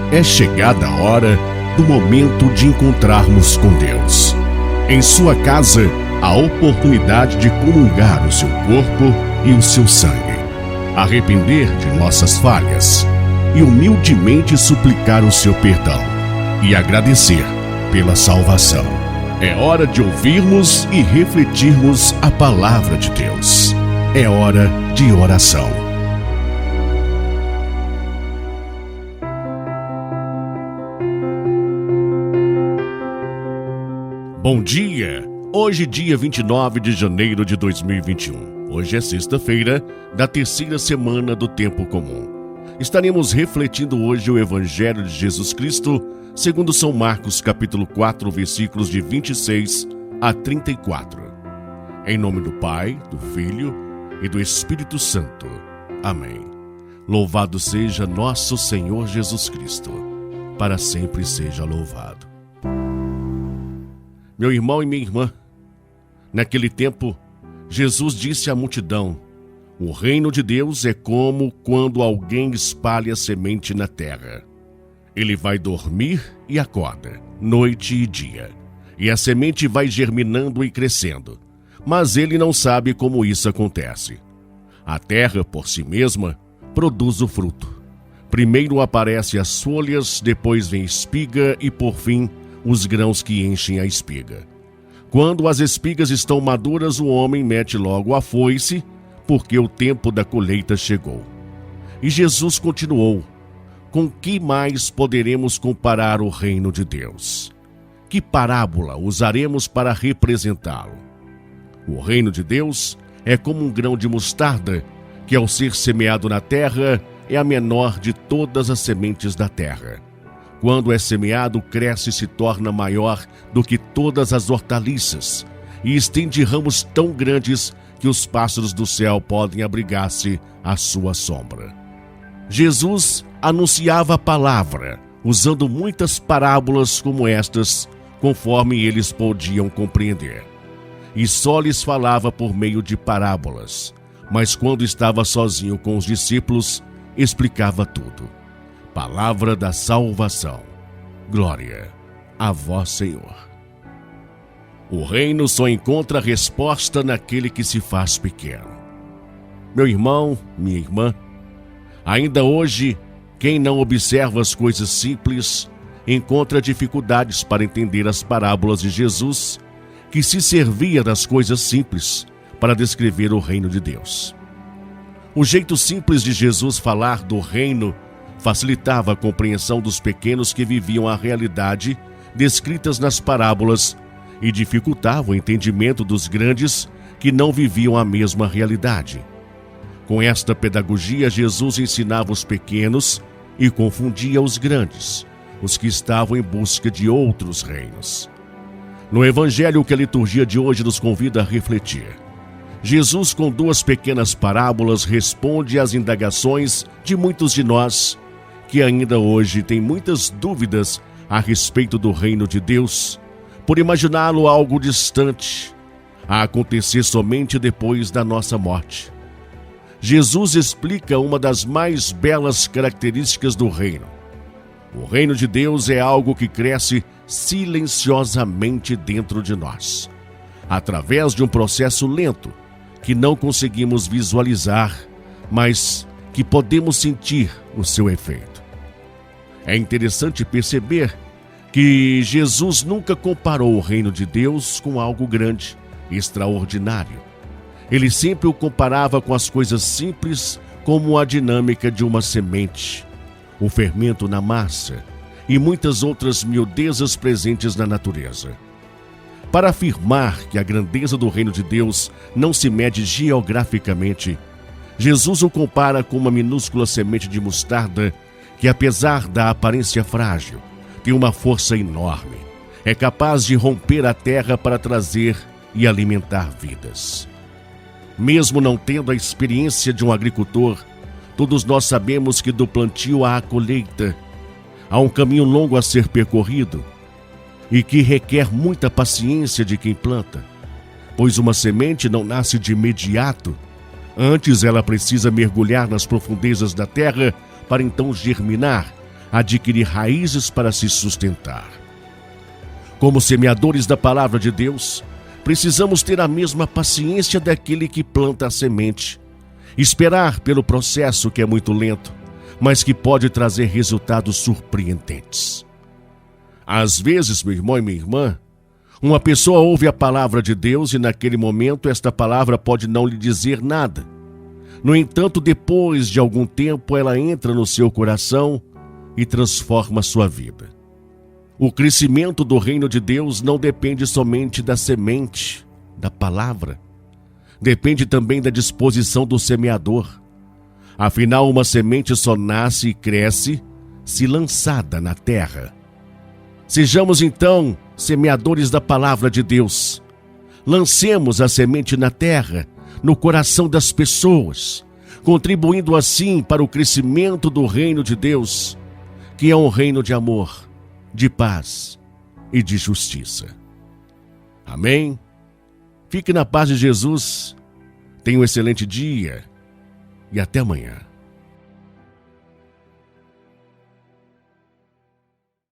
É chegada a hora do momento de encontrarmos com Deus. Em sua casa, a oportunidade de comungar o seu corpo e o seu sangue, arrepender de nossas falhas e humildemente suplicar o seu perdão e agradecer pela salvação. É hora de ouvirmos e refletirmos a palavra de Deus. É hora de oração. Bom dia! Hoje, dia 29 de janeiro de 2021. Hoje é sexta-feira da terceira semana do Tempo Comum. Estaremos refletindo hoje o Evangelho de Jesus Cristo, segundo São Marcos, capítulo 4, versículos de 26 a 34. Em nome do Pai, do Filho e do Espírito Santo. Amém. Louvado seja nosso Senhor Jesus Cristo. Para sempre seja louvado. Meu irmão e minha irmã, naquele tempo, Jesus disse à multidão: o reino de Deus é como quando alguém espalha semente na terra. Ele vai dormir e acorda, noite e dia, e a semente vai germinando e crescendo, mas ele não sabe como isso acontece. A terra, por si mesma, produz o fruto. Primeiro aparecem as folhas, depois vem espiga e, por fim, os grãos que enchem a espiga. Quando as espigas estão maduras, o homem mete logo a foice, porque o tempo da colheita chegou. E Jesus continuou: com que mais poderemos comparar o reino de Deus? Que parábola usaremos para representá-lo? O reino de Deus é como um grão de mostarda, que ao ser semeado na terra, é a menor de todas as sementes da terra. Quando é semeado, cresce e se torna maior do que todas as hortaliças, e estende ramos tão grandes que os pássaros do céu podem abrigar-se à sua sombra. Jesus anunciava a palavra, usando muitas parábolas como estas, conforme eles podiam compreender. E só lhes falava por meio de parábolas, mas quando estava sozinho com os discípulos, explicava tudo. Palavra da salvação. Glória a vós, Senhor. O reino só encontra resposta naquele que se faz pequeno. Meu irmão, minha irmã, ainda hoje, quem não observa as coisas simples encontra dificuldades para entender as parábolas de Jesus, que se servia das coisas simples para descrever o reino de Deus. O jeito simples de Jesus falar do reino facilitava a compreensão dos pequenos que viviam a realidade descritas nas parábolas e dificultava o entendimento dos grandes que não viviam a mesma realidade. Com esta pedagogia, Jesus ensinava os pequenos e confundia os grandes, os que estavam em busca de outros reinos. No Evangelho que a liturgia de hoje nos convida a refletir, Jesus, com duas pequenas parábolas, responde às indagações de muitos de nós que ainda hoje têm muitas dúvidas a respeito do reino de Deus, por imaginá-lo algo distante, a acontecer somente depois da nossa morte. Jesus explica uma das mais belas características do reino. O reino de Deus é algo que cresce silenciosamente dentro de nós, através de um processo lento que não conseguimos visualizar, mas que podemos sentir o seu efeito. É interessante perceber que Jesus nunca comparou o reino de Deus com algo grande, extraordinário. Ele sempre o comparava com as coisas simples, como a dinâmica de uma semente, o fermento na massa e muitas outras miudezas presentes na natureza. Para afirmar que a grandeza do reino de Deus não se mede geograficamente, Jesus o compara com uma minúscula semente de mostarda que, apesar da aparência frágil, tem uma força enorme. É capaz de romper a terra para trazer e alimentar vidas. Mesmo não tendo a experiência de um agricultor, todos nós sabemos que do plantio à colheita há um caminho longo a ser percorrido e que requer muita paciência de quem planta, pois uma semente não nasce de imediato. Antes ela precisa mergulhar nas profundezas da terra para então germinar, adquirir raízes para se sustentar. Como semeadores da palavra de Deus, precisamos ter a mesma paciência daquele que planta a semente, esperar pelo processo que é muito lento, mas que pode trazer resultados surpreendentes. Às vezes, meu irmão e minha irmã, uma pessoa ouve a palavra de Deus e naquele momento esta palavra pode não lhe dizer nada. No entanto, depois de algum tempo, ela entra no seu coração e transforma sua vida. O crescimento do reino de Deus não depende somente da semente, da palavra. Depende também da disposição do semeador. Afinal, uma semente só nasce e cresce se lançada na terra. Sejamos então semeadores da palavra de Deus. Lancemos a semente na terra, no coração das pessoas, contribuindo assim para o crescimento do reino de Deus, que é um reino de amor, de paz e de justiça. Amém? Fique na paz de Jesus, tenha um excelente dia e até amanhã.